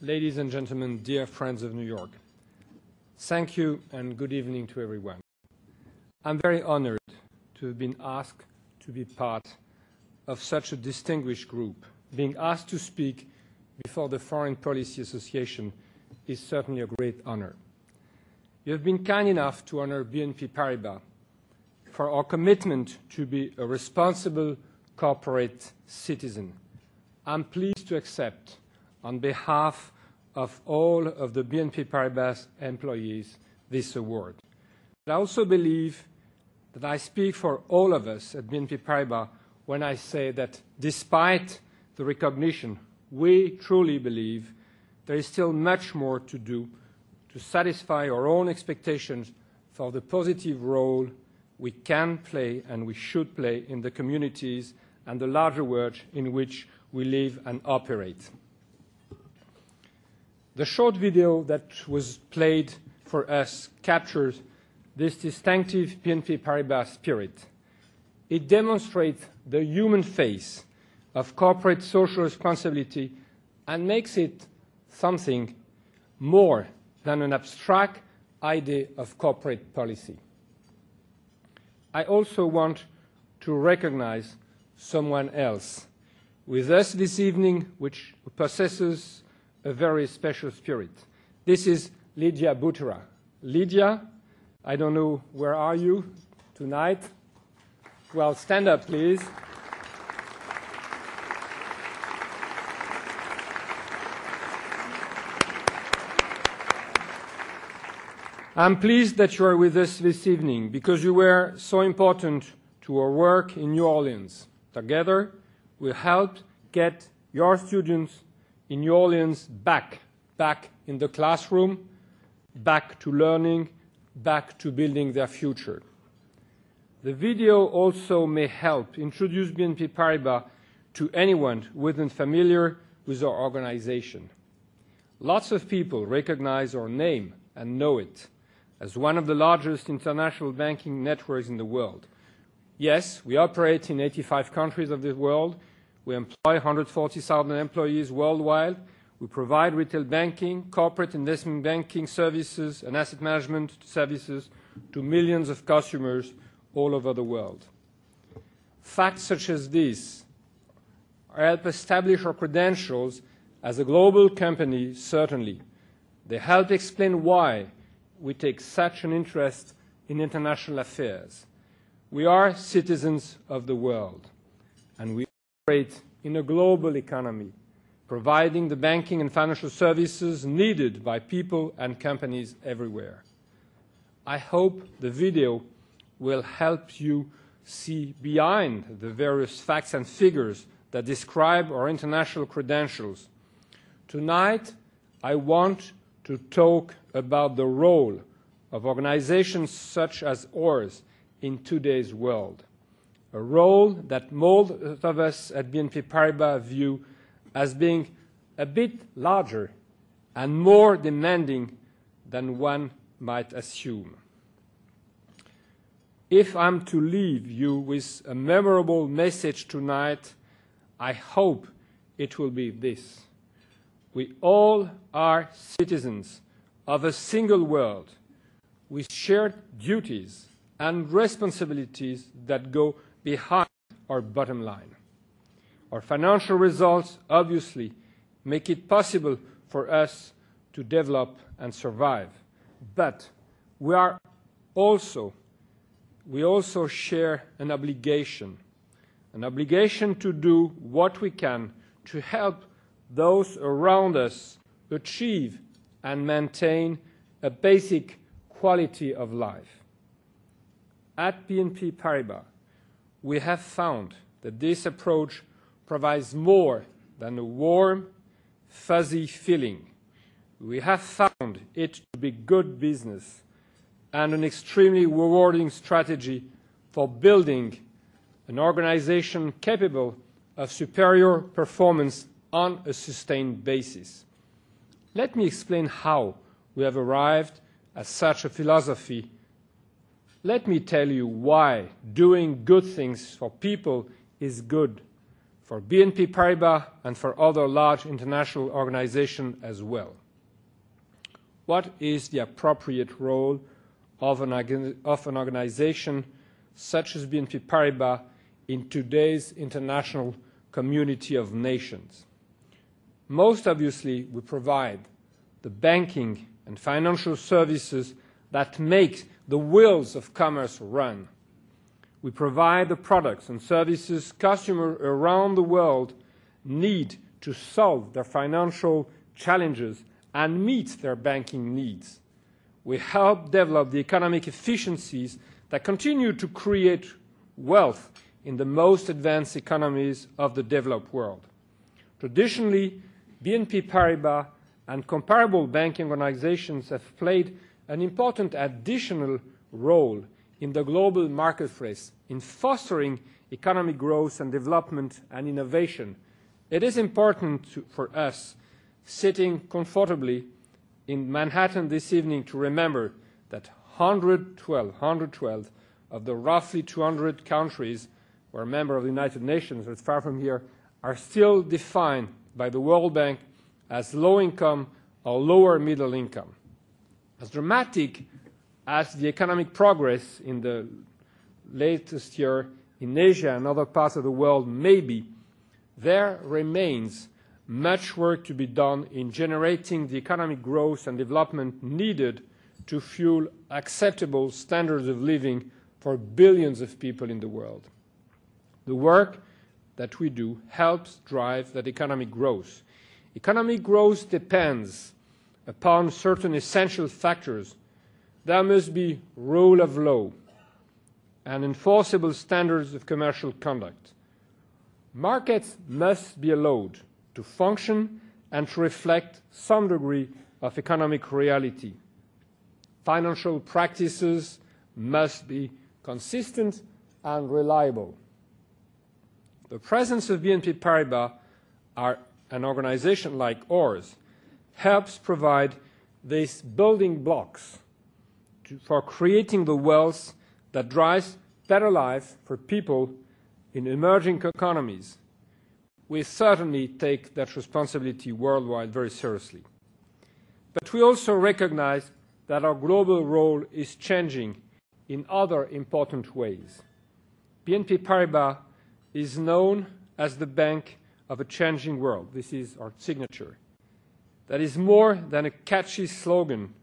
ladies and gentlemen, dear friends of New York. Thank you and good evening to everyone. I'm very honored to have been asked to be part of such a distinguished group. Being asked to speak before the Foreign Policy Association is certainly a great honor. You have been kind enough to honor BNP Paribas for our commitment to be a responsible corporate citizen. I'm pleased to accept, on behalf of all of the BNP Paribas employees, this award. But I also believe that I speak for all of us at BNP Paribas when I say that despite the recognition, we truly believe there is still much more to do to satisfy our own expectations for the positive role we can play and we should play in the communities and the larger world in which we live and operate. The short video that was played for us captures this distinctive BNP Paribas spirit. It demonstrates the human face of corporate social responsibility and makes it something more than an abstract idea of corporate policy. I also want to recognize someone else with us this evening, which possesses a very special spirit. This is Lydia Butera. Lydia, I don't know, where are you tonight? Well, stand up, please. I'm pleased that you are with us this evening because you were so important to our work in New Orleans. Together, we helped get your students in New Orleans back in the classroom, back to learning, back to building their future. The video also may help introduce BNP Paribas to anyone who isn't familiar with our organization. Lots of people recognize our name and know it as one of the largest international banking networks in the world. Yes, we operate in 85 countries of the world. We employ 140,000 employees worldwide. We provide retail banking, corporate investment banking services, and asset management services to millions of customers all over the world. Facts such as these help establish our credentials as a global company, certainly. They help explain why we take such an interest in international affairs. We are citizens of the world, and we operate in a global economy, providing the banking and financial services needed by people and companies everywhere. I hope the video will help you see behind the various facts and figures that describe our international credentials. Tonight, I want to talk about the role of organizations such as ours in today's world, a role that most of us at BNP Paribas view as being a bit larger and more demanding than one might assume. If I'm to leave you with a memorable message tonight, I hope it will be this. We all are citizens of a single world with shared duties and responsibilities that go behind our bottom line. Our financial results obviously make it possible for us to develop and survive, but we also share an obligation to do what we can to help those around us achieve and maintain a basic quality of life. At BNP Paribas, we have found that this approach provides more than a warm, fuzzy feeling. We have found it to be good business and an extremely rewarding strategy for building an organization capable of superior performance on a sustained basis. Let me explain how we have arrived at such a philosophy. Let me tell you why doing good things for people is good for BNP Paribas and for other large international organizations as well. What is the appropriate role of an organization such as BNP Paribas in today's international community of nations? Most obviously, we provide the banking and financial services that make the wheels of commerce run. We provide the products and services customers around the world need to solve their financial challenges and meet their banking needs. We help develop the economic efficiencies that continue to create wealth in the most advanced economies of the developed world. Traditionally, BNP Paribas and comparable banking organizations have played an important additional role in the global marketplace in fostering economic growth and development and innovation. It is important for us, sitting comfortably in Manhattan this evening, to remember that 112 of the roughly 200 countries who are members of the United Nations, that's far from here, are still defined by the World Bank as low income or lower middle income. As dramatic as the economic progress in the latest year in Asia and other parts of the world may be, there remains much work to be done in generating the economic growth and development needed to fuel acceptable standards of living for billions of people in the world. The work that we do helps drive that economic growth. Economic growth depends upon certain essential factors. There must be rule of law and enforceable standards of commercial conduct. Markets must be allowed to function and to reflect some degree of economic reality. Financial practices must be consistent and reliable. The presence of BNP Paribas, an organization like ours, helps provide these building blocks for creating the wealth that drives better life for people in emerging economies. We certainly take that responsibility worldwide very seriously. But we also recognize that our global role is changing in other important ways. BNP Paribas is known as the bank of a changing world. This is our signature. That is more than a catchy slogan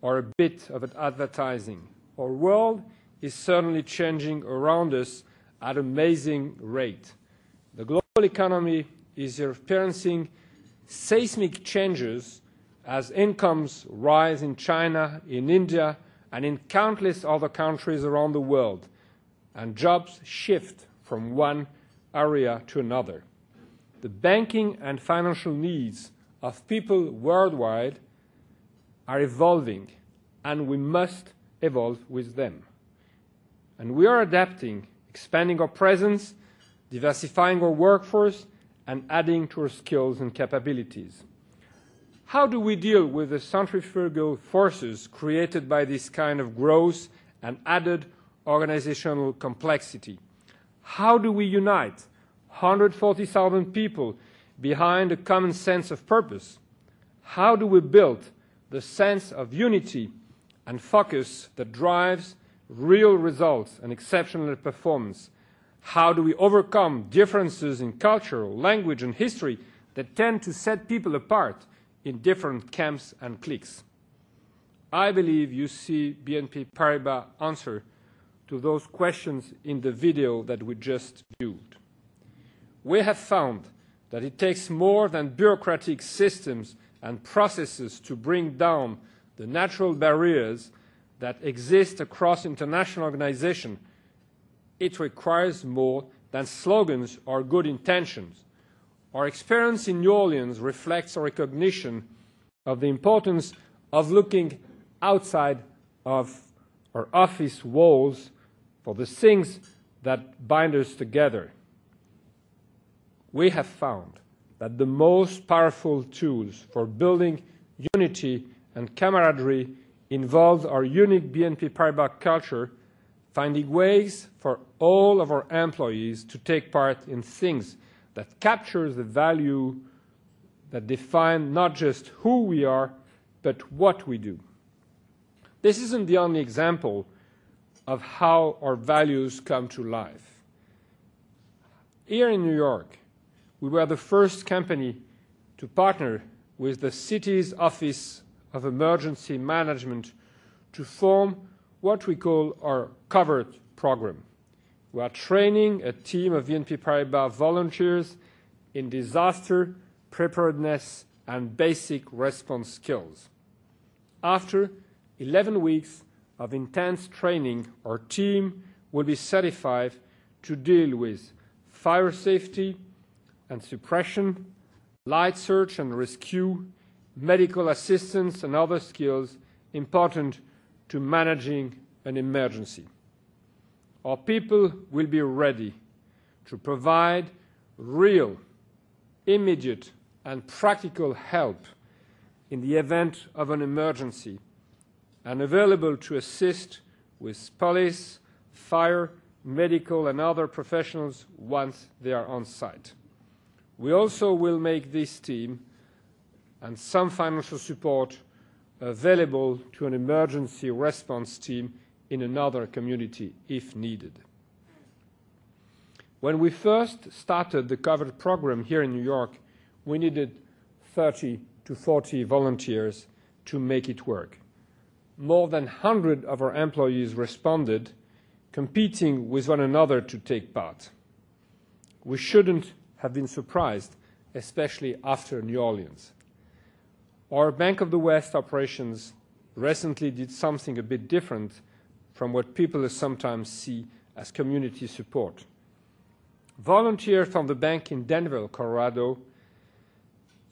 or a bit of advertising. Our world is certainly changing around us at an amazing rate. The global economy is experiencing seismic changes as incomes rise in China, in India, and in countless other countries around the world, and jobs shift from one area to another. The banking and financial needs of people worldwide are evolving, and we must evolve with them. And we are adapting, expanding our presence, diversifying our workforce, and adding to our skills and capabilities. How do we deal with the centrifugal forces created by this kind of growth and added organizational complexity? How do we unite 140,000 people behind a common sense of purpose? How do we build the sense of unity and focus that drives real results and exceptional performance? How do we overcome differences in culture, language, and history that tend to set people apart in different camps and cliques? I believe you see BNP Paribas answer to those questions in the video that we just viewed. We have found that it takes more than bureaucratic systems and processes to bring down the natural barriers that exist across international organizations. It requires more than slogans or good intentions. Our experience in New Orleans reflects our recognition of the importance of looking outside of our office walls for the things that bind us together. We have found that the most powerful tools for building unity and camaraderie involve our unique BNP Paribas culture, finding ways for all of our employees to take part in things that captures the value that define not just who we are, but what we do. This isn't the only example of how our values come to life. Here in New York, we were the first company to partner with the city's Office of Emergency Management to form what we call our Covered program. We are training a team of BNP Paribas volunteers in disaster preparedness and basic response skills. After 11 weeks of intense training, our team will be certified to deal with fire safety and suppression, light search and rescue, medical assistance and other skills important to managing an emergency. Our people will be ready to provide real, immediate and practical help in the event of an emergency and available to assist with police, fire, medical and other professionals once they are on site. We also will make this team and some financial support available to an emergency response team in another community if needed. When we first started the Covered program here in New York, we needed 30 to 40 volunteers to make it work. More than 100 of our employees responded, competing with one another to take part. We shouldn't have been surprised, especially after New Orleans. Our Bank of the West operations recently did something a bit different from what people sometimes see as community support. Volunteers from the bank in Denver, Colorado,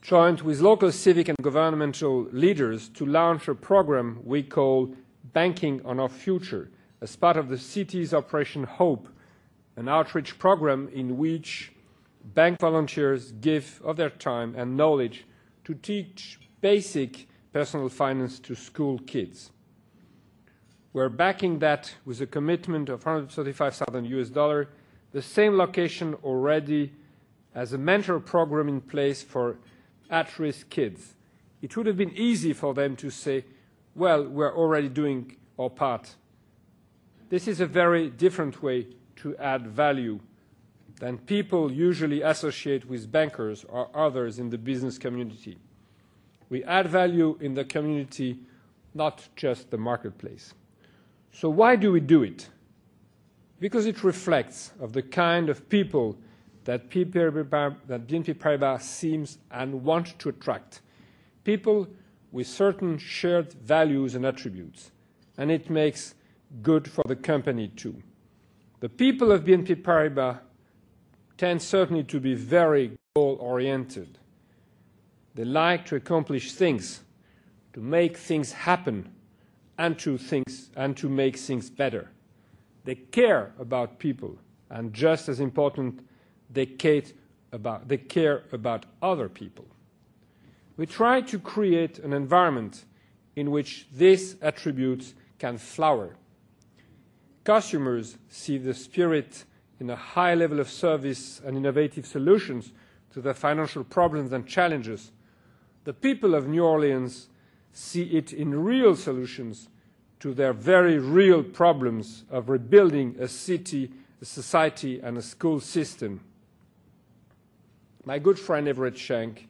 joined with local civic and governmental leaders to launch a program we call Banking on Our Future, as part of the city's Operation Hope, an outreach program in which bank volunteers give of their time and knowledge to teach basic personal finance to school kids. We're backing that with a commitment of $135,000, the same location already as a mentor program in place for at-risk kids. It would have been easy for them to say, well, we're already doing our part. This is a very different way to add value than people usually associate with bankers or others in the business community. We add value in the community, not just the marketplace. So why do we do it? Because it reflects of the kind of people that BNP Paribas seems and want to attract. People with certain shared values and attributes. And it makes good for the company too. The people of BNP Paribas tend certainly to be very goal-oriented. They like to accomplish things, to make things happen, and to make things better. They care about people, and just as important, they care about other people. We try to create an environment in which these attributes can flower. Customers see the spirit in a high level of service and innovative solutions to their financial problems and challenges. The people of New Orleans see it in real solutions to their very real problems of rebuilding a city, a society, and a school system. My good friend Everett Schenk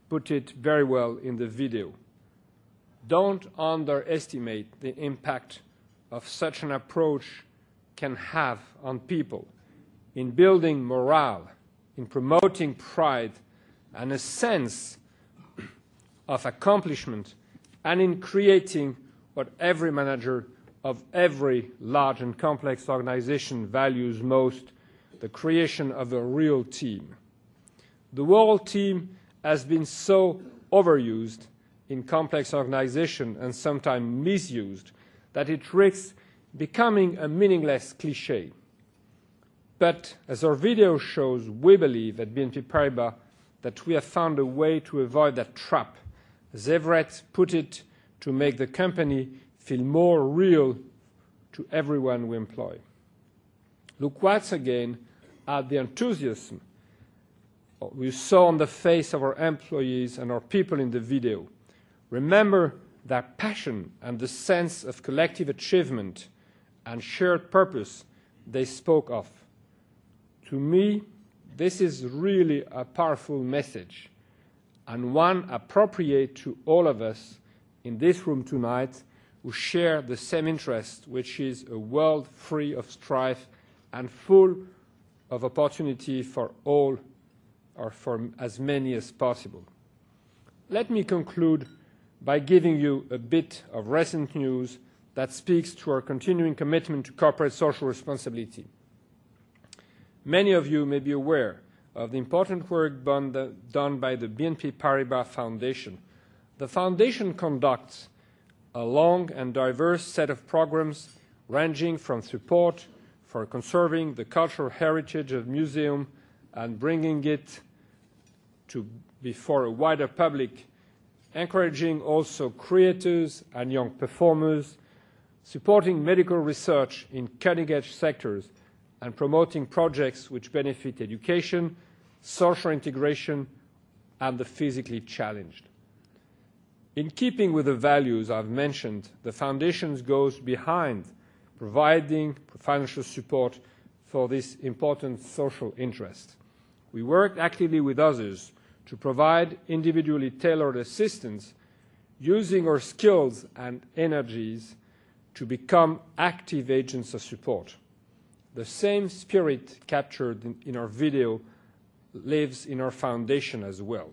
put it very well in the video. Don't underestimate the impact of such an approach can have on people in building morale, in promoting pride and a sense of accomplishment, and in creating what every manager of every large and complex organization values most, the creation of a real team. The word team has been so overused in complex organizations and sometimes misused that it risks becoming a meaningless cliché. But as our video shows, we believe at BNP Paribas that we have found a way to avoid that trap, as Everett put it, to make the company feel more real to everyone we employ. Look once again at the enthusiasm we saw on the face of our employees and our people in the video. Remember that passion and the sense of collective achievement and shared purpose they spoke of. To me, this is really a powerful message, and one appropriate to all of us in this room tonight who share the same interest, which is a world free of strife and full of opportunity for all, or for as many as possible. Let me conclude by giving you a bit of recent news that speaks to our continuing commitment to corporate social responsibility. Many of you may be aware of the important work done by the BNP Paribas Foundation. The Foundation conducts a long and diverse set of programs ranging from support for conserving the cultural heritage of museums and bringing it to before a wider public, encouraging also creators and young performers, supporting medical research in cutting-edge sectors, and promoting projects which benefit education, social integration, and the physically challenged. In keeping with the values I've mentioned, the Foundation goes behind providing financial support for this important social interest. We work actively with others to provide individually tailored assistance, using our skills and energies to become active agents of support. The same spirit captured in our video lives in our Foundation as well.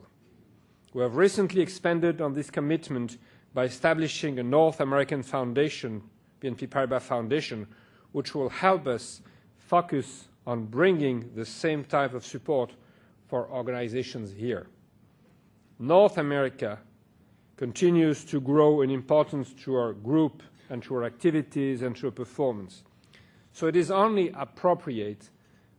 We have recently expanded on this commitment by establishing a North American foundation, BNP Paribas Foundation, which will help us focus on bringing the same type of support for organizations here. North America continues to grow in importance to our group and to our activities and to our performance. So it is only appropriate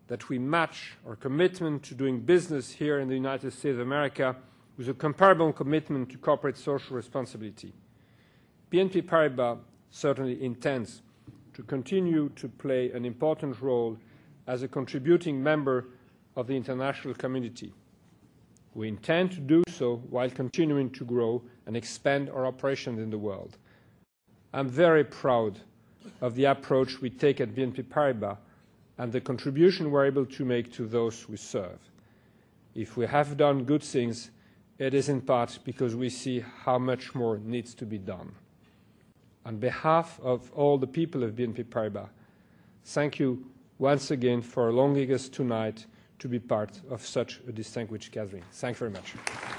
that we match our commitment to doing business here in the United States of America with a comparable commitment to corporate social responsibility. BNP Paribas certainly intends to continue to play an important role as a contributing member of the international community. We intend to do so while continuing to grow and expand our operations in the world. I'm very proud of the approach we take at BNP Paribas and the contribution we're able to make to those we serve. If we have done good things, it is in part because we see how much more needs to be done. On behalf of all the people of BNP Paribas, thank you once again for allowing us tonight to be part of such a distinguished gathering. Thank you very much.